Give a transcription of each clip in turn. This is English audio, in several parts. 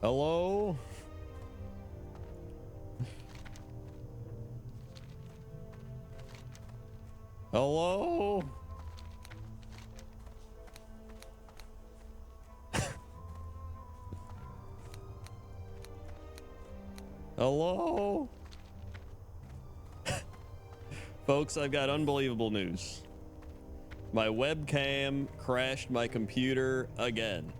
Hello? Hello? Hello? Folks, I've got unbelievable news. My webcam crashed my computer again.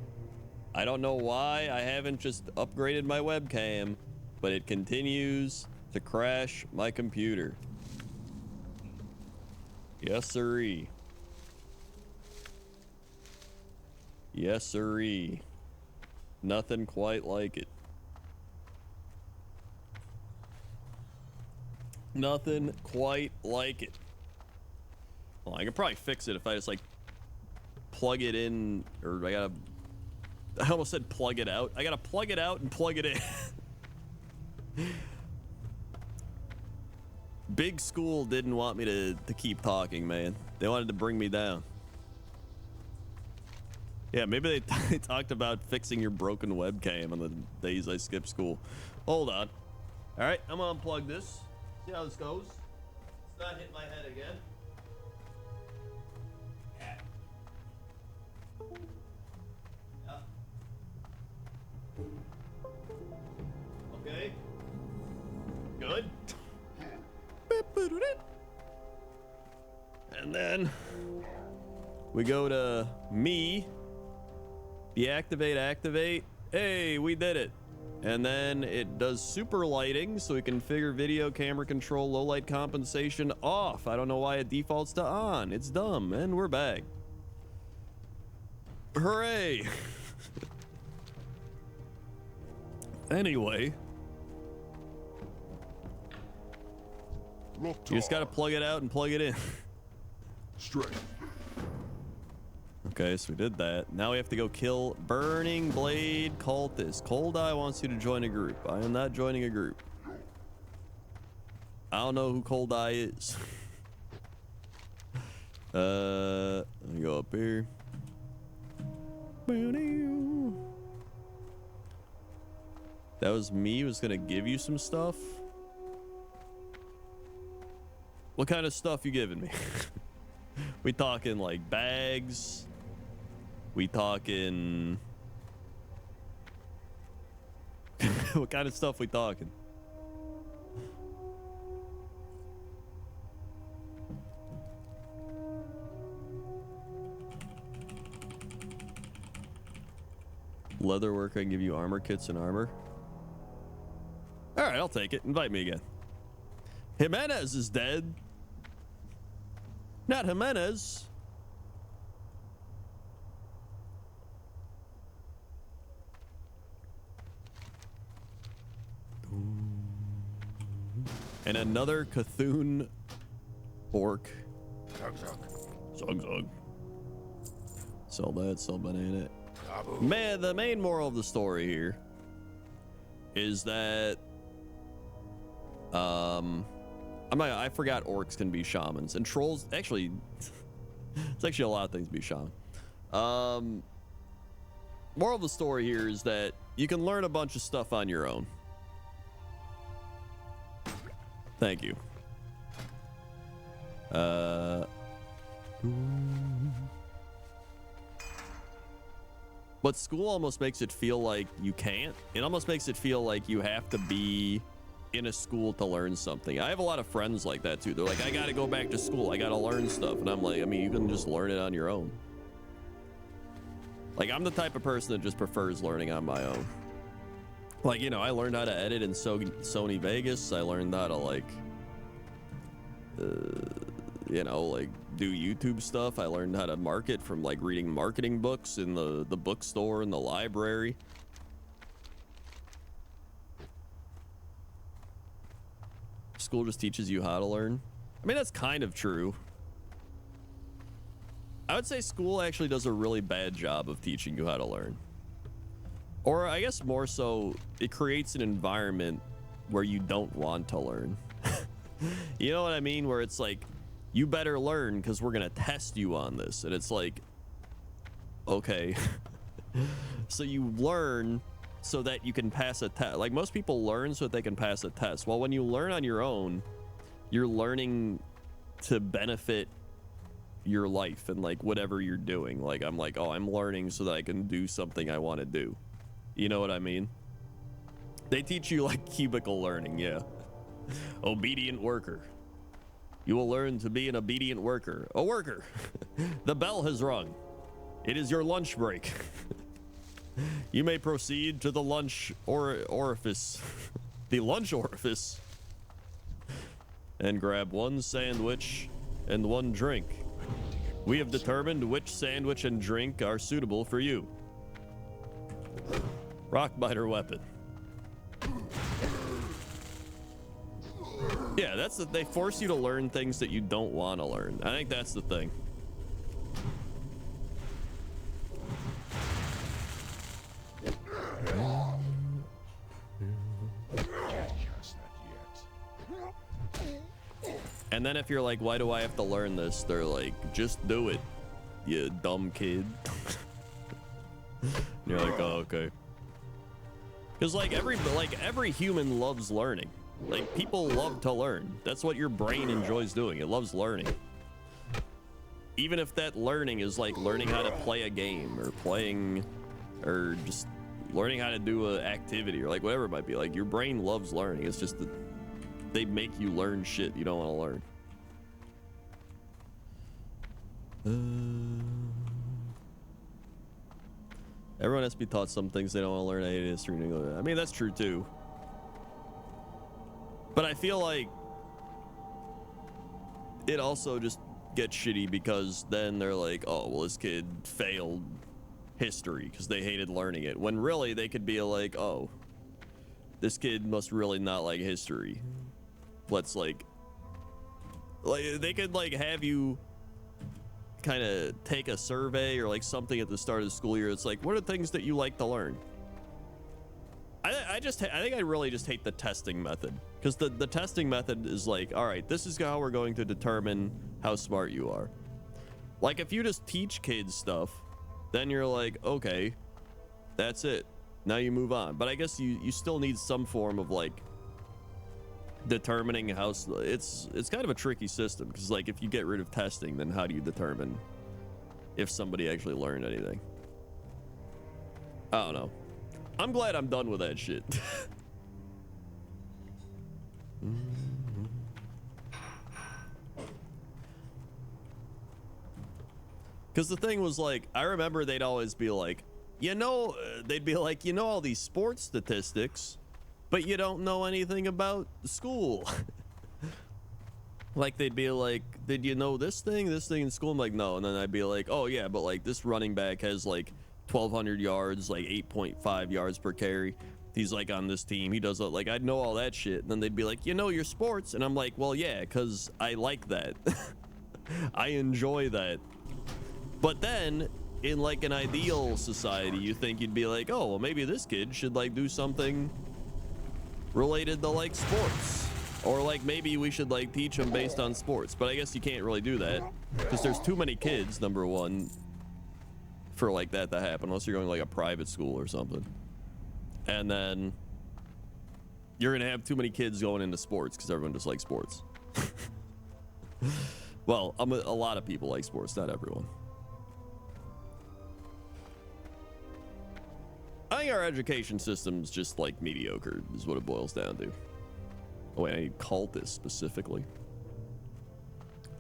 I don't know why I haven't just upgraded my webcam, but it continues to crash my computer. Yes, sirree. Yes, sirree. Nothing quite like it. Nothing quite like it. Well, I could probably fix it if I just like plug it in, or I almost said plug it out. I gotta plug it out and plug it in. Big school didn't want me to keep talking, man. They wanted to bring me down. Yeah, maybe they talked about fixing your broken webcam on the days I skipped school. Hold on. All right, I'm gonna unplug this. See how this goes. It's not hit my head again. Yeah. Okay. Good. And then we go to me. Deactivate, activate. Hey, we did it. And then it does super lighting, so we can configure video camera control, low light compensation off. I don't know why it defaults to on. It's dumb. And we're back. Hooray. Anyway. You just gotta plug it out and plug it in. Straight. Okay, so we did that. Now we have to go kill Burning Blade Cultist. Cold Eye wants you to join a group. I am not joining a group. I don't know who Cold Eye is. Let me go up here. That was me. Was gonna give you some stuff. What kind of stuff you giving me? We talking like bags? We talking... What kind of stuff we talking? Leatherwork, I can give you armor kits and armor. All right, I'll take it. Invite me again. Jimenez is dead. Not Jimenez. And another Cthulhu orc. Zug zug. Zug zug. Sell that, sell banana. Man, the main moral of the story here is that I forgot orcs can be shamans, and trolls actually it's actually a lot of things to be shaman. Moral of the story here is that you can learn a bunch of stuff on your own. Thank you. But school almost makes it feel like you can't. It almost makes it feel like you have to be in a school to learn something. I have a lot of friends like that too. They're like, I gotta go back to school. I gotta learn stuff. And I'm like, I mean, you can just learn it on your own. Like, I'm the type of person that just prefers learning on my own. Like, you know, I learned how to edit in Sony Vegas. I learned how to, like, you know, like, do YouTube stuff. I learned how to market from, like, reading marketing books in the bookstore and the library. School just teaches you how to learn. I mean, that's kind of true. I would say school actually does a really bad job of teaching you how to learn. Or I guess more so, it creates an environment where you don't want to learn. You know what I mean? Where it's like, you better learn because we're going to test you on this. And it's like, okay. So you learn so that you can pass a test. Like, most people learn so that they can pass a test. Well, when you learn on your own, you're learning to benefit your life and like whatever you're doing. Like, I'm like, oh, I'm learning so that I can do something I want to do. You know what I mean? They teach you like cubicle learning, yeah. Obedient worker. You will learn to be an obedient worker. A worker. The bell has rung. It is your lunch break. You may proceed to the lunch orifice. The lunch orifice. And grab one sandwich and one drink. We have determined which sandwich and drink are suitable for you. Rockbiter weapon. Yeah, that's the, they force you to learn things that you don't want to learn. I think that's the thing. And then if you're like, why do I have to learn this? They're like, just do it, you dumb kid. And you're like, oh, okay. Because like every human loves learning. Like, people love to learn. That's what your brain enjoys doing. It loves learning. Even if that learning is like learning how to play a game or just learning how to do an activity or like whatever it might be. Like, your brain loves learning. It's just that they make you learn shit you don't want to learn. Everyone has to be taught some things they don't want to learn. I hate history. I mean, that's true too. But I feel like it also just gets shitty because then they're like, oh, well, this kid failed history because they hated learning it. When really they could be like, oh, this kid must really not like history. Let's like they could like have you kind of take a survey or like something at the start of the school year. It's like, what are things that you like to learn? I think I really just hate the testing method, because the testing method is like, all right, this is how we're going to determine how smart you are. Like, if you just teach kids stuff, then you're like, okay, that's it. Now you move on. But I guess you still need some form of like determining how it's kind of a tricky system, because like if you get rid of testing, then how do you determine if somebody actually learned anything? I don't know. I'm glad I'm done with that shit. Because the thing was like, I remember they'd always be like, they'd be like, all these sports statistics, but you don't know anything about school. Like, they'd be like, did you know this thing in school? I'm like, no. And then I'd be like, oh yeah, but like this running back has like 1,200 yards, like 8.5 yards per carry. He's like on this team. He does like, I'd know all that shit. And then they'd be like, your sports. And I'm like, well, yeah, because I like that. I enjoy that. But then in like an ideal society, you think you'd be like, oh, well, maybe this kid should like do something related to like sports. Or like maybe we should like teach them based on sports. But I guess you can't really do that because there's too many kids, number one, for like that to happen, unless you're going like a private school or something. And then you're gonna have too many kids going into sports because everyone just likes sports. Well, a lot of people like sports, not everyone. I think our education system's just like mediocre is what it boils down to. Oh wait, I need cultists specifically.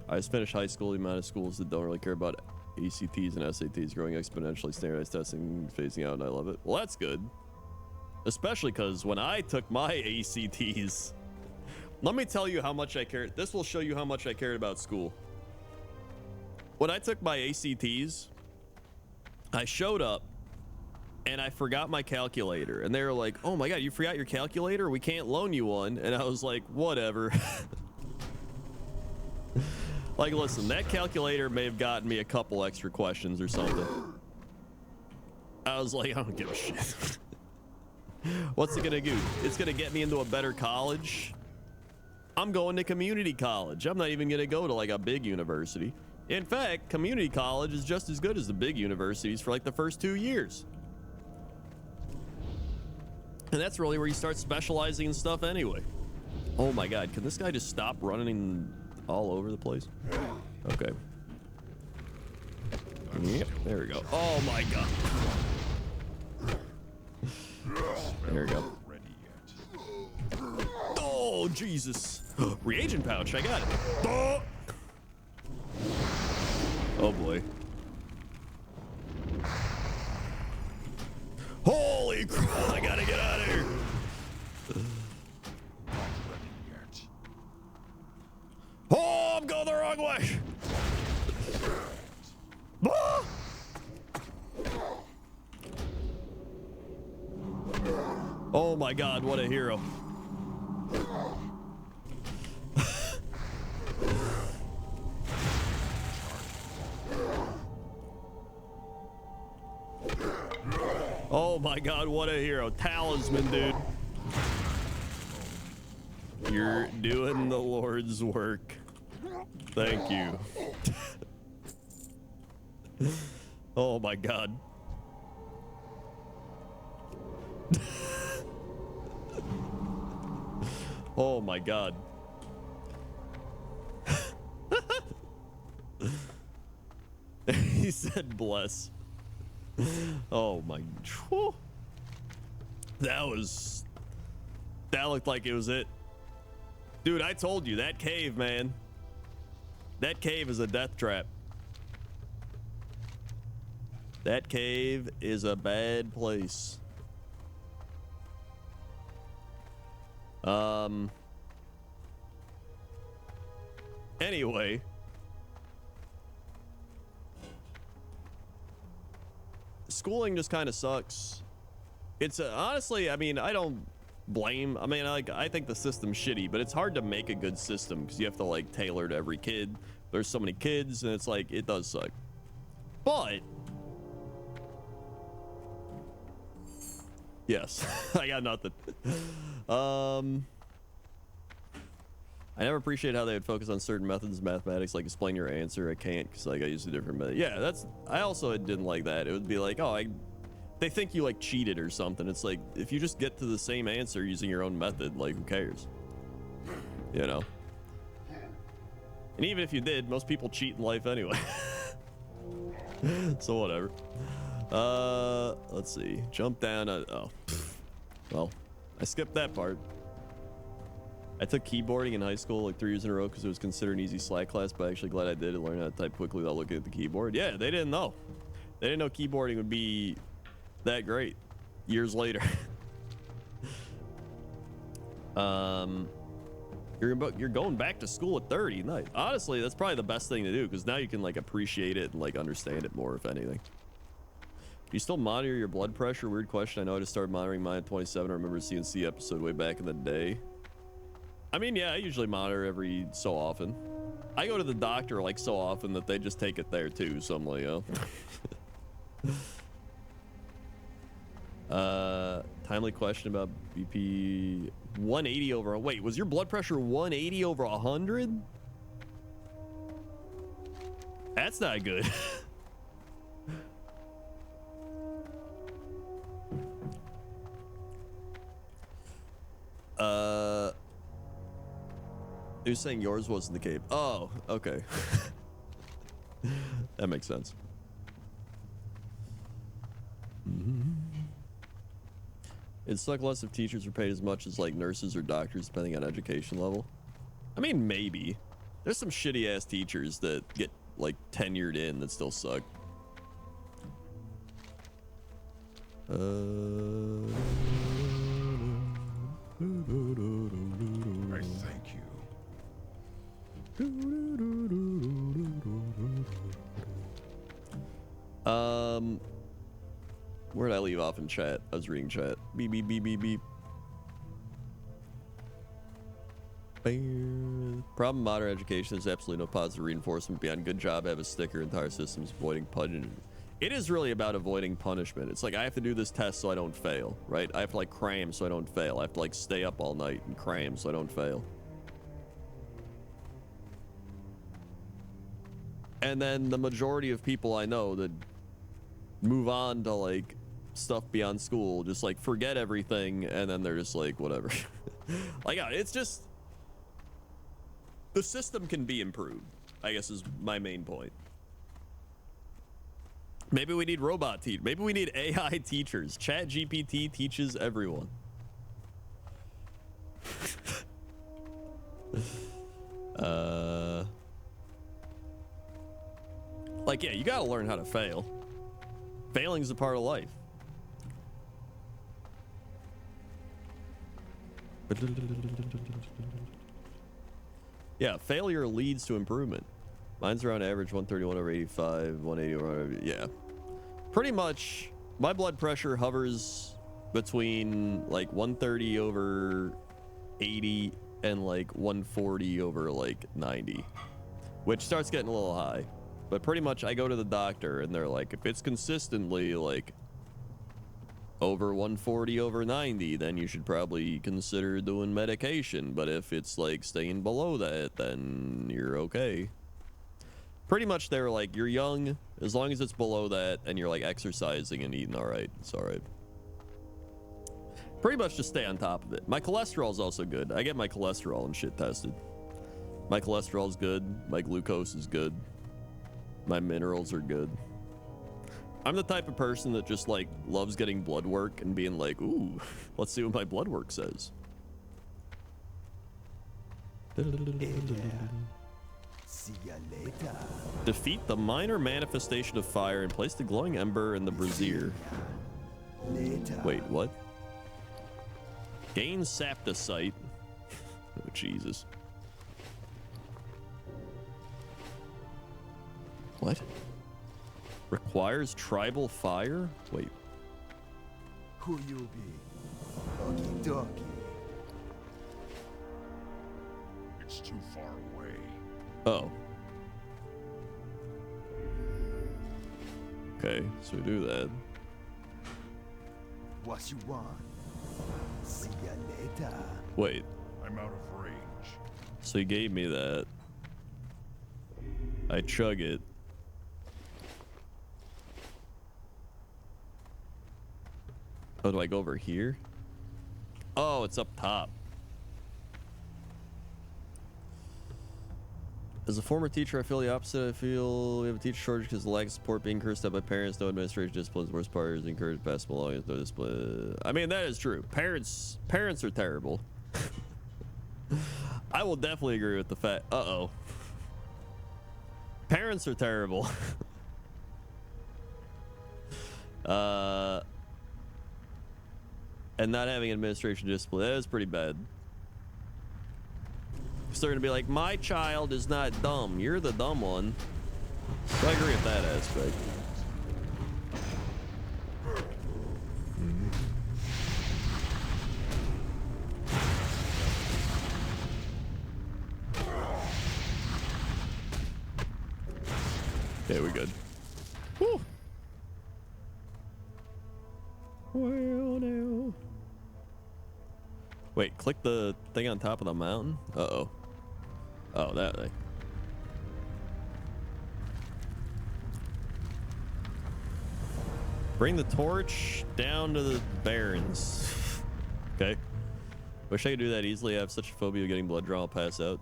I just finished high school. The amount of schools that don't really care about ACTs and SATs growing exponentially, standardized testing phasing out, and I love it. Well, that's good. Especially because when I took my ACTs, let me tell you how much I cared. This will show you how much I cared about school. When I took my ACTs, I showed up and I forgot my calculator. And they were like, oh my God, you forgot your calculator? We can't loan you one. And I was like, whatever. Like, listen, that calculator may have gotten me a couple extra questions or something. I was like, I don't give a shit. What's it gonna do? It's gonna get me into a better college. I'm going to community college. I'm not even gonna go to like a big university. In fact, community college is just as good as the big universities for like the first 2 years. And that's really where you start specializing in stuff anyway. Oh my god, can this guy just stop running all over the place? Okay. Yep, there we go. Oh my god. There we go. Oh, Jesus. Reagent pouch, I got it. Oh, oh boy. Holy crap, I gotta get out of here. Oh, I'm going the wrong way. Ah! Oh my god, what a hero. Oh my god, what a hero. Talisman, dude. You're doing the Lord's work. Thank you. Oh my god. Oh my god. He said bless. Oh my. Whew. That looked like it was it. Dude, I told you, that cave, man. That cave is a death trap. That cave is a bad place. Anyway. Schooling just kind of sucks. It's honestly, I mean, I don't blame. I mean, I think the system's shitty, but it's hard to make a good system because you have to like tailor to every kid. There's so many kids, and it's like it does suck. But yes, I got nothing. I never appreciate how they would focus on certain methods of mathematics, like explain your answer. I can't because like I used a different method. Yeah, I also didn't like that. It would be like, oh, they think you like cheated or something. It's like if you just get to the same answer using your own method, like who cares? You know. And even if you did, most people cheat in life anyway. So whatever. Let's see. Jump down. Well, I skipped that part. I took keyboarding in high school like 3 years in a row because it was considered an easy Slack class, but I'm actually glad I did. I learned how to type quickly without looking at the keyboard. Yeah, they didn't know. They didn't know keyboarding would be that great years later. You're going back to school at 30. Nice. Honestly, that's probably the best thing to do because now you can like appreciate it and like understand it more, if anything. Do you still monitor your blood pressure? Weird question. I know I just started monitoring mine at 27. I remember a CNC episode way back in the day. I mean, yeah, I usually monitor every so often. I go to the doctor like so often that they just take it there too. So I'm like, oh. Timely question about BP 180 over. Wait, was your blood pressure 180 over 100? That's not good. He was saying yours wasn't the cave. Oh, okay. That makes sense. It'd suck less if teachers were paid as much as like nurses or doctors, depending on education level. I mean, maybe. There's some shitty ass teachers that get like tenured in that still suck. I thank you. Where did I leave off in chat? I was reading chat. Beep beep beep beep beep. Problem modern education is absolutely no positive reinforcement beyond good job, have a sticker, entire systems avoiding punishment. It is really about avoiding punishment. It's like I have to do this test so I don't fail, right? I have to like cram so I don't fail. I have to like stay up all night and cram so I don't fail. And then the majority of people I know that move on to like stuff beyond school, just like forget everything, and then they're just like whatever. Like it's just the system can be improved, I guess is my main point. Maybe we need robot teachers. Maybe we need AI teachers. Chat GPT teaches everyone. Like, yeah, you gotta learn how to fail. Failing's a part of life. Yeah, failure leads to improvement. Mine's around average 131 over 85, 180 over, yeah. Pretty much, my blood pressure hovers between like 130 over 80 and like 140 over like 90, which starts getting a little high. But pretty much I go to the doctor and they're like, if it's consistently like over 140 over 90, then you should probably consider doing medication. But if it's like staying below that, then you're okay. Pretty much they're like, you're young, as long as it's below that and you're like exercising and eating all right, it's all right. Pretty much just stay on top of it. My cholesterol is also good. I get my cholesterol and shit tested. My cholesterol is good. My glucose is good. My minerals are good. I'm the type of person that just like loves getting blood work and being like, ooh, let's see what my blood work says. See ya later. Defeat the minor manifestation of fire and place the glowing ember in the brazier. Later. Wait, what? Gain saptosite. Oh, Jesus. What? Requires tribal fire? Wait. Who you be? Okie dokie. It's too far away. Oh. Okay, so we do that. What you want? See ya later. Wait, I'm out of range. so he gave me that. I chug it. Oh, do I go over here? Oh, it's up top. As a former teacher, I feel the opposite. I feel we have a teacher shortage because the lack of support, being cursed at by parents, no administration disciplines. Worst part is encouraged to pass them along. No discipline. I mean, that is true. Parents are terrible. I will definitely agree with the fact. Uh-oh. Parents are terrible. And not having administration discipline, that is pretty bad. So they're gonna be like, my child is not dumb, you're the dumb one. So I agree with that aspect. Okay, we're good. Woo. Well, now. Wait, click the thing on top of the mountain? Uh-oh. Oh, that thing. Bring the torch down to the barrens. Okay. Wish I could do that easily. I have such a phobia of getting blood drawn, I'll pass out.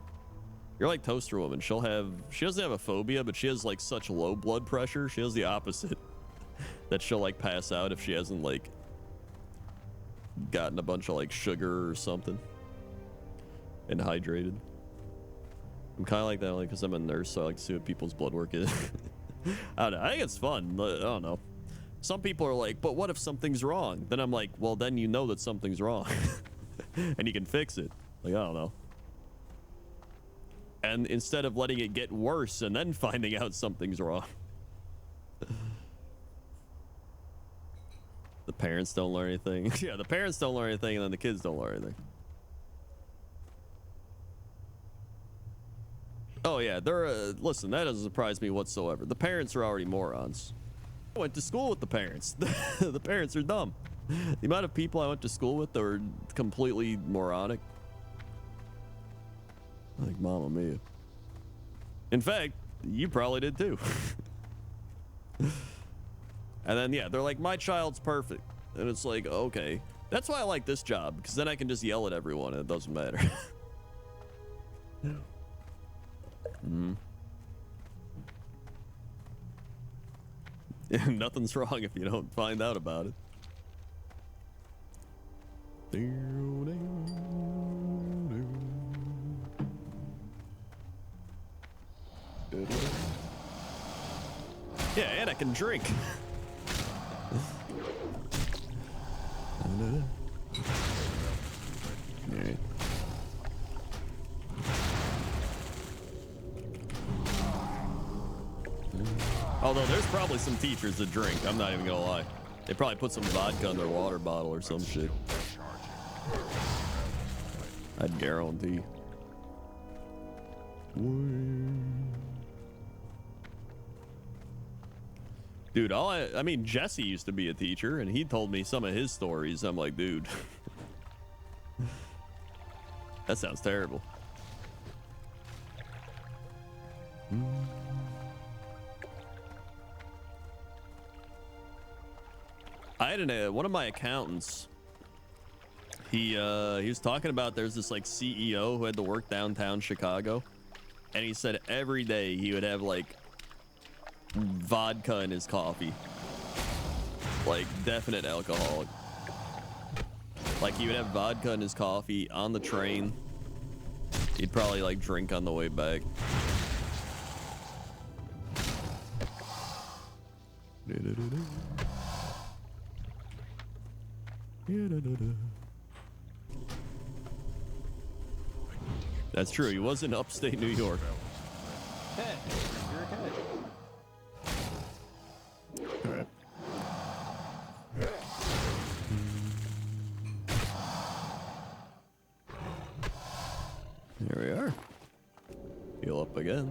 You're like Toaster Woman. She doesn't have a phobia, but she has like such low blood pressure. She has the opposite. That she'll like pass out if she hasn't like gotten a bunch of like sugar or something and hydrated. I'm kind of like that only because I'm a nurse, so I like to see what people's blood work is. I don't know. I think it's fun. I don't know. Some people are like, but what if something's wrong? Then I'm like, well, then you know that something's wrong and you can fix it. Like, I don't know. And instead of letting it get worse and then finding out something's wrong. The parents don't learn anything. Yeah, the parents don't learn anything and then the kids don't learn anything. Oh yeah, they're listen, that doesn't surprise me whatsoever. The parents are already morons. I went to school with the parents. The parents are dumb. The amount of people I went to school with that were completely moronic. Like, Mamma Mia. In fact, you probably did too. And then, yeah, they're like, my child's perfect. And it's like, okay. That's why I like this job, because then I can just yell at everyone and it doesn't matter. Nothing's wrong if you don't find out about it. Yeah, and I can drink. Alright. Although there's probably some teachers that drink, I'm not even gonna lie. They probably put some vodka in their water bottle or some shit. I'd guarantee. Dude, I mean, Jesse used to be a teacher, and he told me some of his stories. I'm like, dude, that sounds terrible. I had one of my accountants. He was talking about there's this like CEO who had to work downtown Chicago, and he said every day he would have like vodka in his coffee, like definite alcoholic. Like he would have vodka in his coffee on the train. He'd probably like drink on the way back. That's true. He was in upstate New York. Hey, you're okay. All right. Here we are. Heal up again.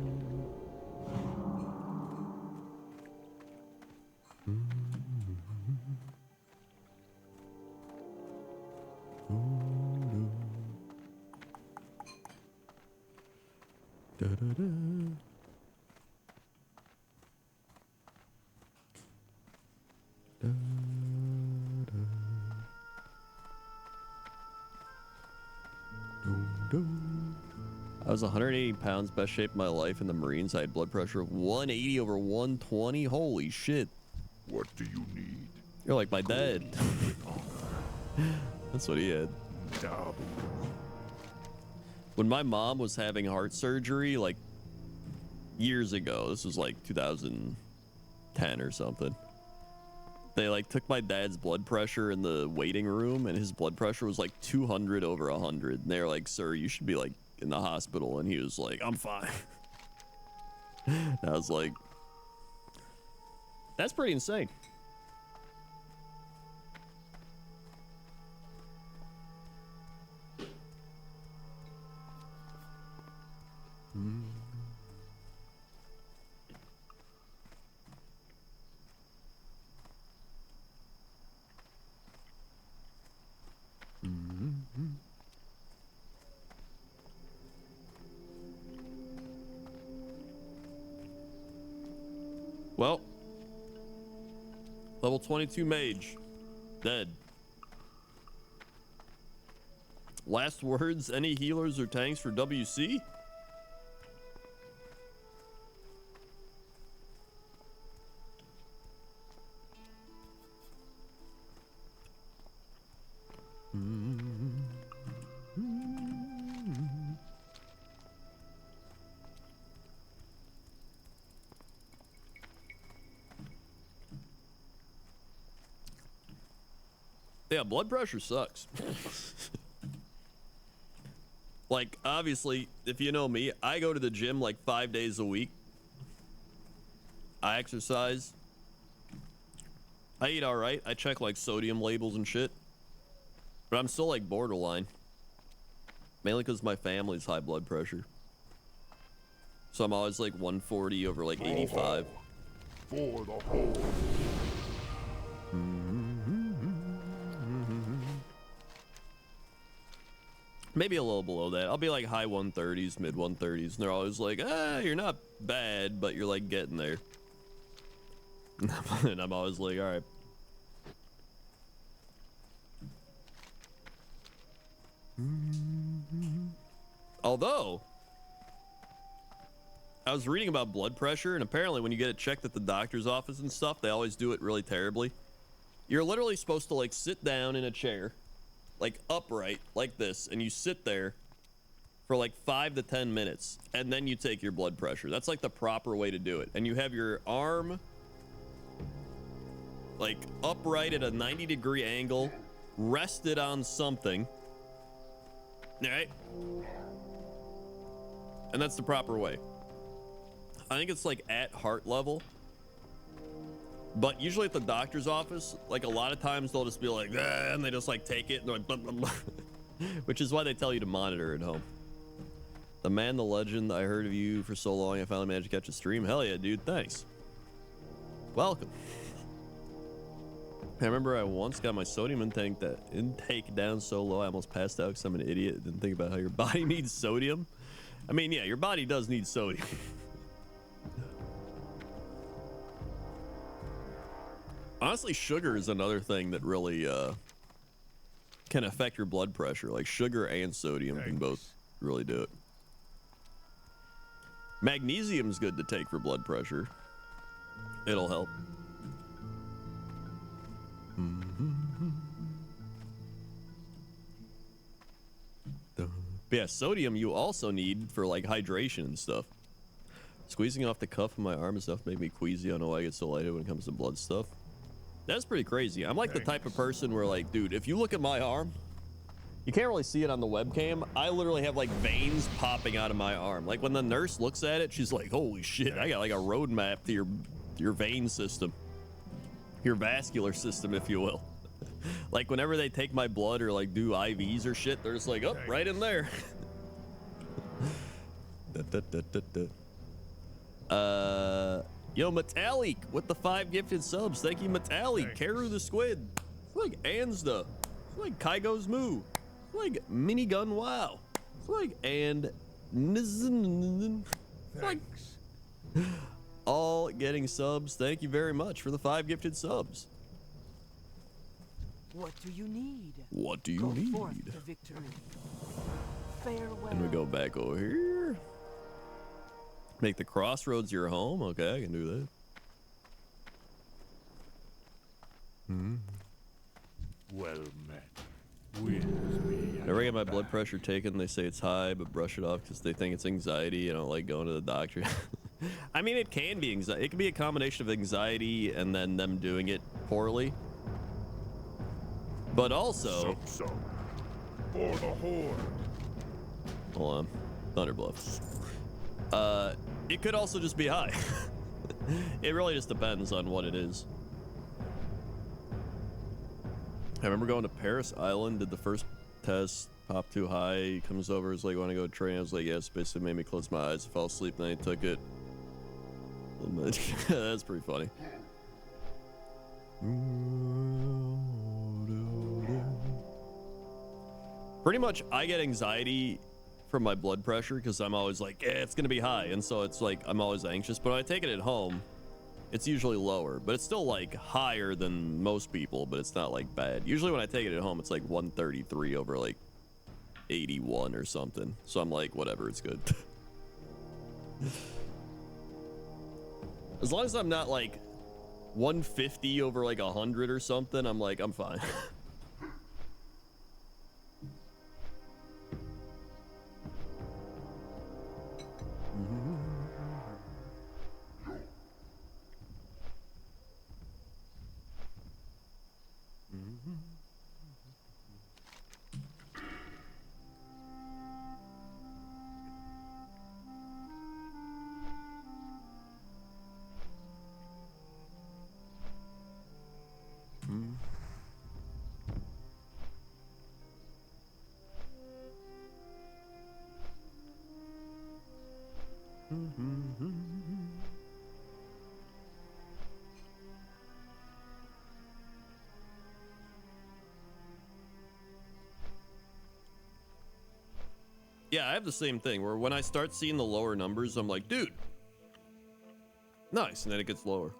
I was 180 pounds, best shape of my life in the Marines. I had blood pressure of 180 over 120. Holy shit. What do you need? You're like my dad. That's what he had. Dub. When my mom was having heart surgery, like years ago, this was like 2010 or something. They like took my dad's blood pressure in the waiting room, and his blood pressure was like 200 over 100. And they were like, "Sir, you should be like in the hospital." And he was like, "I'm fine." And I was like, that's pretty insane. Well, level 22 mage, dead. Last words, any healers or tanks for WC? Yeah, blood pressure sucks. Like, obviously, if you know me, I go to the gym like 5 days a week. I exercise. I eat all right. I check like sodium labels and shit. But I'm still like borderline. Mainly because my family's high blood pressure. So I'm always like 140 over like 85. For the whole. Maybe a little below that. I'll be like high 130s, mid 130s. And they're always like, ah, you're not bad, but you're like getting there. And I'm always like, all right. Although, I was reading about blood pressure, and apparently when you get it checked at the doctor's office and stuff, they always do it really terribly. You're literally supposed to like sit down in a chair, like upright, like this, and you sit there for like 5 to 10 minutes, and then you take your blood pressure. That's like the proper way to do it. And you have your arm like upright at a 90-degree angle, rested on something. All right? And that's the proper way. I think it's like at heart level. But usually at the doctor's office, like a lot of times they'll just be like, ah, and they just like take it and they're like, blah, blah, blah. Which is why they tell you to monitor at home. The man, the legend, I heard of you for so long, I finally managed to catch a stream. Hell yeah, dude, thanks. Welcome. I remember I once got my sodium intake down so low I almost passed out because I'm an idiot. Didn't think about how your body needs sodium. I mean, yeah, your body does need sodium. Honestly, sugar is another thing that really can affect your blood pressure. Like sugar and sodium can both really do it. Magnesium's good to take for blood pressure. It'll help. But yeah, sodium you also need for like hydration and stuff. Squeezing off the cuff of my arm and stuff make me queasy. I don't know why I get so lighted when it comes to blood stuff. That's pretty crazy. I'm like the type of person where like, dude, if you look at my arm, you can't really see it on the webcam. I literally have like veins popping out of my arm. Like when the nurse looks at it, she's like, holy shit, I got like a road map to your vein system. Your vascular system, if you will. Like whenever they take my blood or like do IVs or shit, they're just like, oh, right in there. Yo, Metallic with the 5 gifted subs. Thank you, Metallic. Karu the Squid. It's like Ansda. It's like Kygo's Moo. It's like Minigun Wow. It's like and it's like all getting subs. Thank you very much for the 5 gifted subs. What do you need? What do you Go need? forth to victory. Farewell. And we go back over here. Make the crossroads your home. Okay, I can do that. Well met. With me. Whenever I get my blood pressure taken, they say it's high, but brush it off because they think it's anxiety. I don't like going to the doctor. I mean, it can be anxiety. It can be a combination of anxiety and then them doing it poorly. But also... Sup, for the horde. Hold on. Thunder Bluff. It could also just be high. It really just depends on what it is. I remember going to Paris Island, did the first test, popped too high, he comes over, is like, want to go train? I was like, yes, basically made me close my eyes, fell asleep, and then he took it. That's pretty funny. Pretty much, I get anxiety from my blood pressure because I'm always like, yeah, it's gonna be high, and so it's like I'm always anxious. But when I take it at home, it's usually lower, but it's still like higher than most people, but it's not like bad. Usually when I take it at home, it's like 133 over like 81 or something. So I'm like, whatever, it's good. As long as I'm not like 150 over like 100 or something, I'm like, I'm fine. Yeah, I have the same thing where when I start seeing the lower numbers, I'm like, dude, nice, and then it gets lower.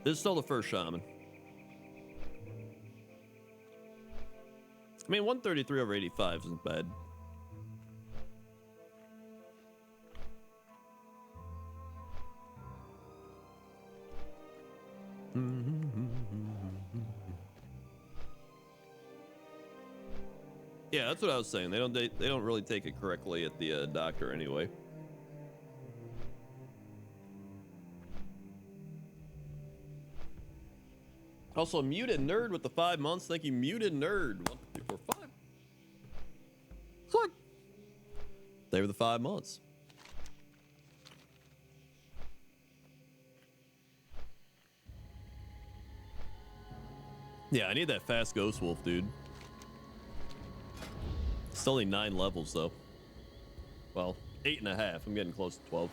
This is still the first shaman. I mean, 133 over 85 isn't bad. Yeah, that's what I was saying. They don't really take it correctly at the doctor anyway. Also, muted nerd with the 5 months. Thank you, muted nerd. 1, 2, 3, 4, 5. Look, they were the 5 months. Yeah, I need that fast ghost wolf, dude. It's only 9 levels though. Well, 8.5. I'm getting close to 12.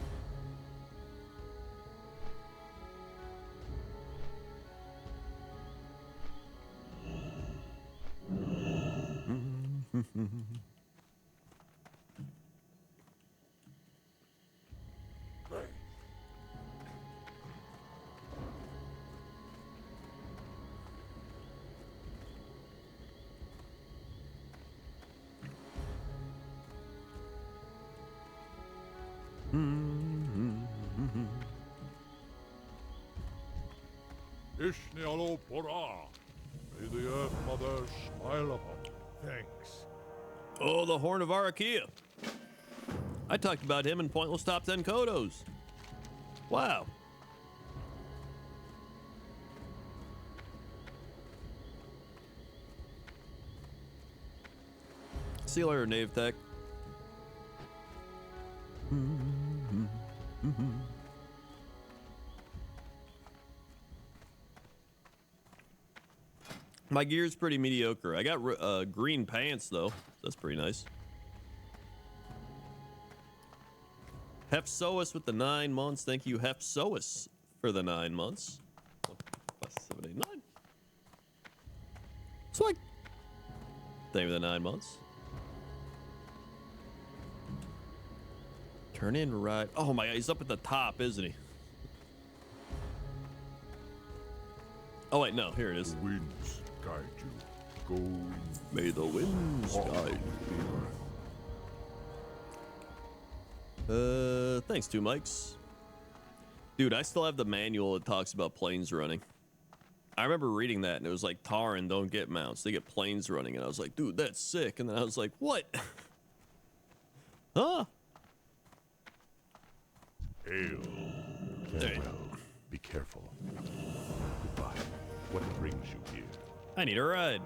Ishnialo Pora. May the Earth Mother smile upon you. Thanks. Oh, the Horn of Arakia. I talked about him in Pointless Top 10 Kodos. Wow. See you later, Knave Tech. My gear's pretty mediocre. I got green pants though. That's pretty nice. Hefsoas with the 9 months. Thank you, Hefsoas, for the 9 months. 7, 8, 9. Swag. Thank you for the 9 months. Turn in right. Oh my god, he's up at the top, isn't he? Oh wait, no, here it is. The winds guide you. Go May the winds guide you. Thanks, 2 mics. Dude, I still have the manual that talks about planes running. I remember reading that and it was like, Tauren don't get mounts, they get planes running. And I was like, dude, that's sick. And then I was like, what? Huh? hail. Farewell. Be careful. Goodbye. What brings you here? I need a ride.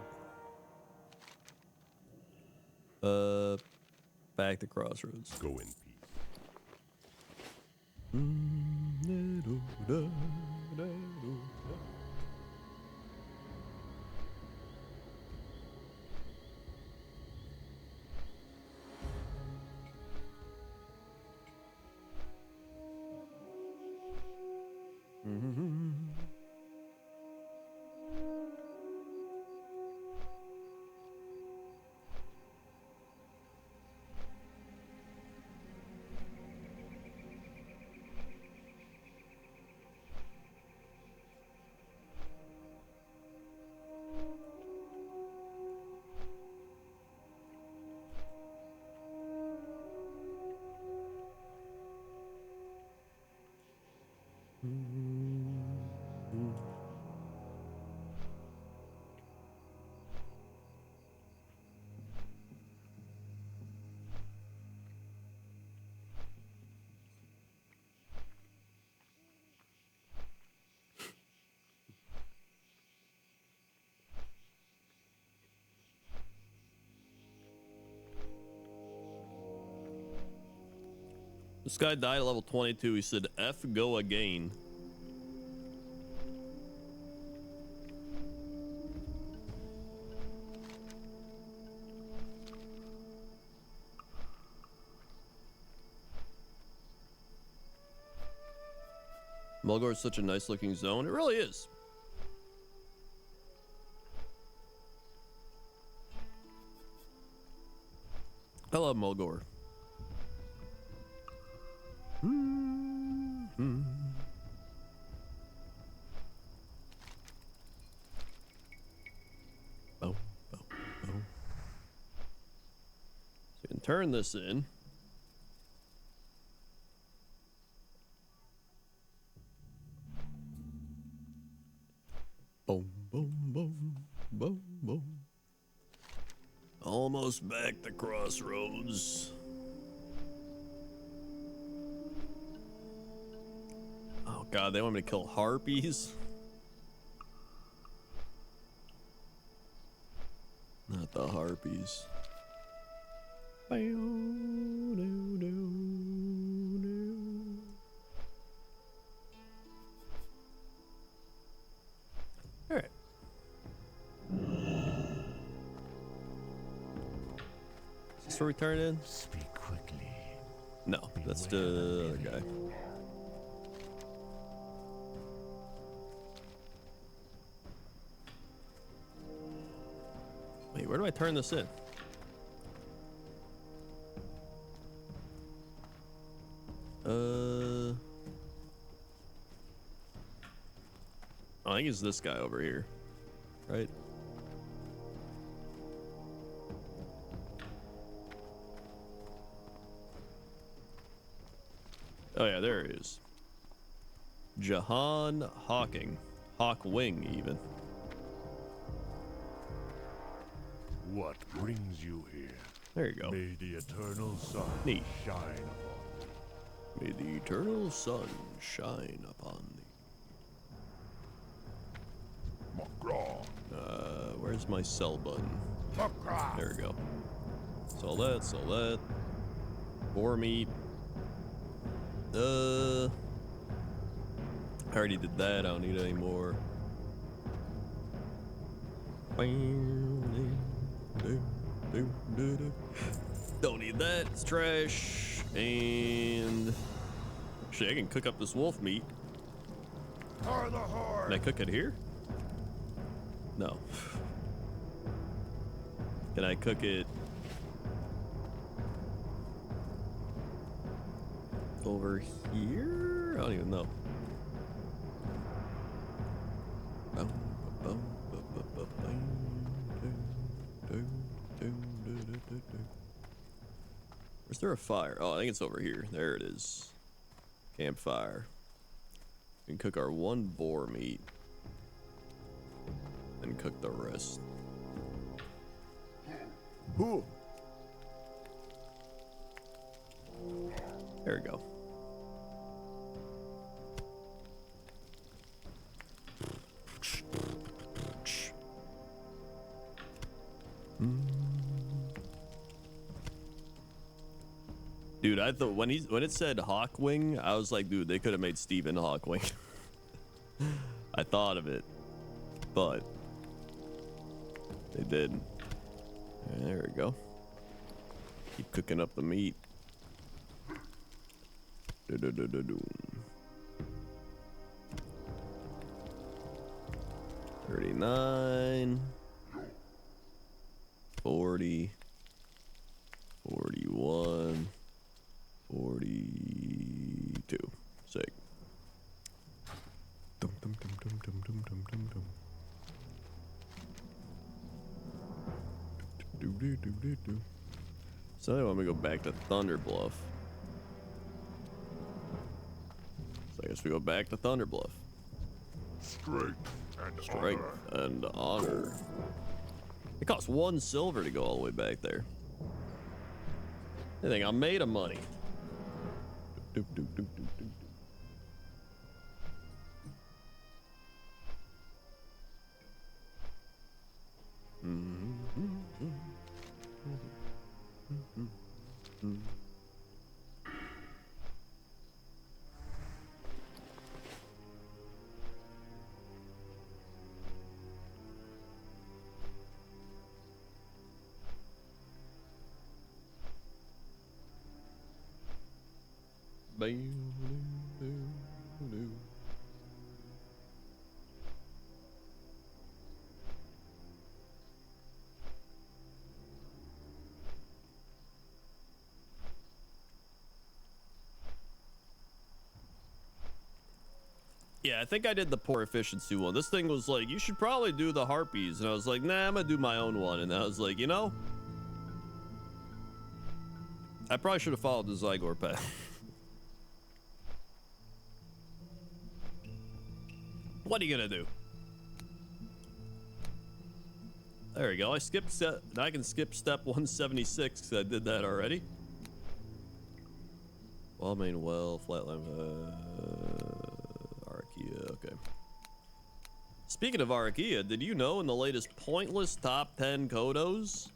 Back to Crossroads. Go in peace. This guy died at level 22. He said, F go again. Mulgore is such a nice looking zone. It really is. I love Mulgore. turn this in. Boom, boom, boom, boom, boom. Almost back to Crossroads. Oh god, they want me to kill harpies? Not the harpies. Alright. Is this where we turn in? Speak quickly. No, that's the other guy. Wait, where do I turn this in? I think it's this guy over here, right? Oh yeah, there he is. Jahan Hawking. Hawkwing, even. What brings you here? There you go. May the eternal sun Neat. shine upon May the eternal sun shine upon thee. Makra. Where's my sell button? Makra. There we go. Sell that, sell that. Boar meat. I already did that. I don't need any more. Don't need that. It's trash. And actually, I can cook up this wolf meat. For the horde. Can I cook it here? No. Can I cook it over here? I don't even know. Where's there a fire? Oh, I think it's over here. There it is. Campfire. We can cook our one boar meat and cook the rest. Ooh. There we go. Dude, I thought when it said Hawkwing, I was like, dude, they could have made Stephen Hawkwing. I thought of it, but they didn't. There we go. Keep cooking up the meat. 39, 40, 41, 42. Sick. Dum dum dum dum dum dum dum dum dum. Do do do do do. So I want me to go back to Thunder Bluff. So I guess we go back to Thunder Bluff. Strength and honor. It costs 1 silver to go all the way back there. I think I'm made of money. Doop, doop, doop, doop, doop. Yeah, I think I did the poor efficiency one. This thing was like, you should probably do the harpies. And I was like, nah, I'm gonna do my own one. And I was like, you know, I probably should have followed the Zygor path. What are you gonna do? There we go. I skipped step. I can skip step 176 because I did that already. Well, main well, flatline, Archaea. Okay. Speaking of Archaea, did you know in the latest pointless top 10 Kodos?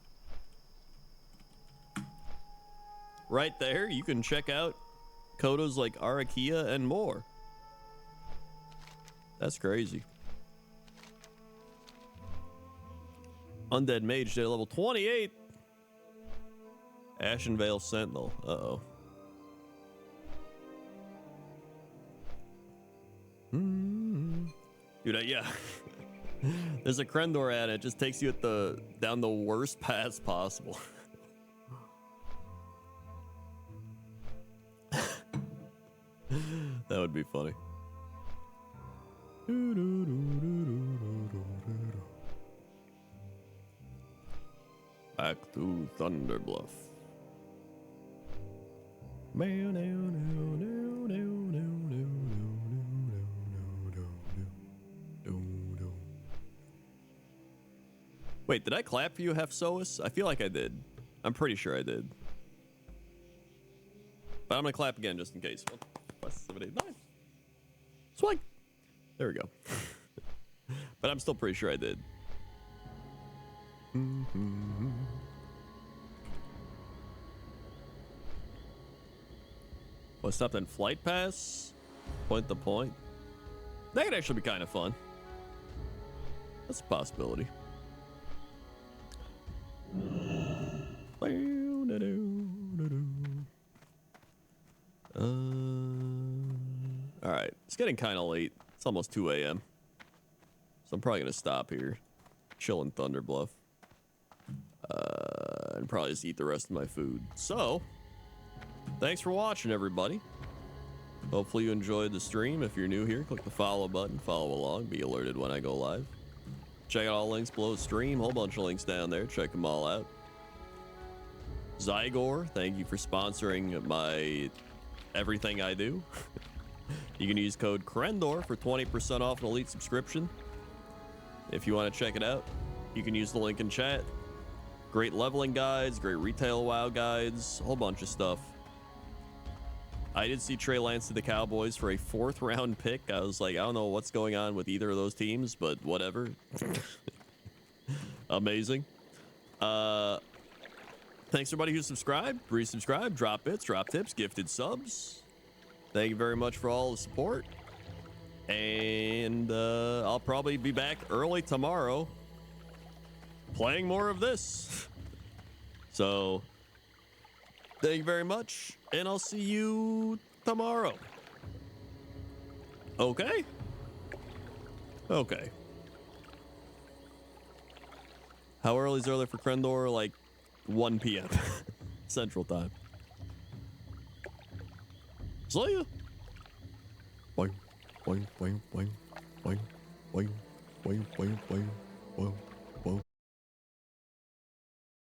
Right there, you can check out Kodos like Archaea and more. That's crazy. Undead Mage Day level 28. Ashenvale Sentinel. Uh-oh. Dude, yeah. There's a Krendor ad. It just takes you at down the worst paths possible. That would be funny. Back to Thunderbluff. Wait, did I clap for you, Hefsois? I feel like I did. I'm pretty sure I did. But I'm gonna clap again just in case. 1, 7, 8, 9. Swag. There we go. But I'm still pretty sure I did. Well, stopped in Flight Pass. Point to point. That could actually be kind of fun. That's a possibility. Alright, it's getting kind of late. It's almost 2 a.m. So I'm probably going to stop here. Chill in Thunderbluff. And probably just eat the rest of my food. So, thanks for watching, everybody. Hopefully you enjoyed the stream. If you're new here, click the follow button. Follow along. Be alerted when I go live. Check out all the links below the stream. Whole bunch of links down there. Check them all out. Zygor, thank you for sponsoring my everything I do. You can use code Krendor for 20% off an Elite subscription. If you want to check it out, you can use the link in chat. Great leveling guides, great retail WoW guides, a whole bunch of stuff. I did see Trey Lance to the Cowboys for a 4th round pick. I was like, I don't know what's going on with either of those teams, but whatever. Amazing. Thanks everybody who subscribed, resubscribed, drop bits, drop tips, gifted subs. Thank you very much for all the support. And I'll probably be back early tomorrow playing more of this. So thank you very much, and I'll see you tomorrow. Okay? Okay. How early is early for Krendor? Like 1 p.m. Central Time. See ya. Boing, boing, boing, boing, boing, boing, boing, boing, boing, boing.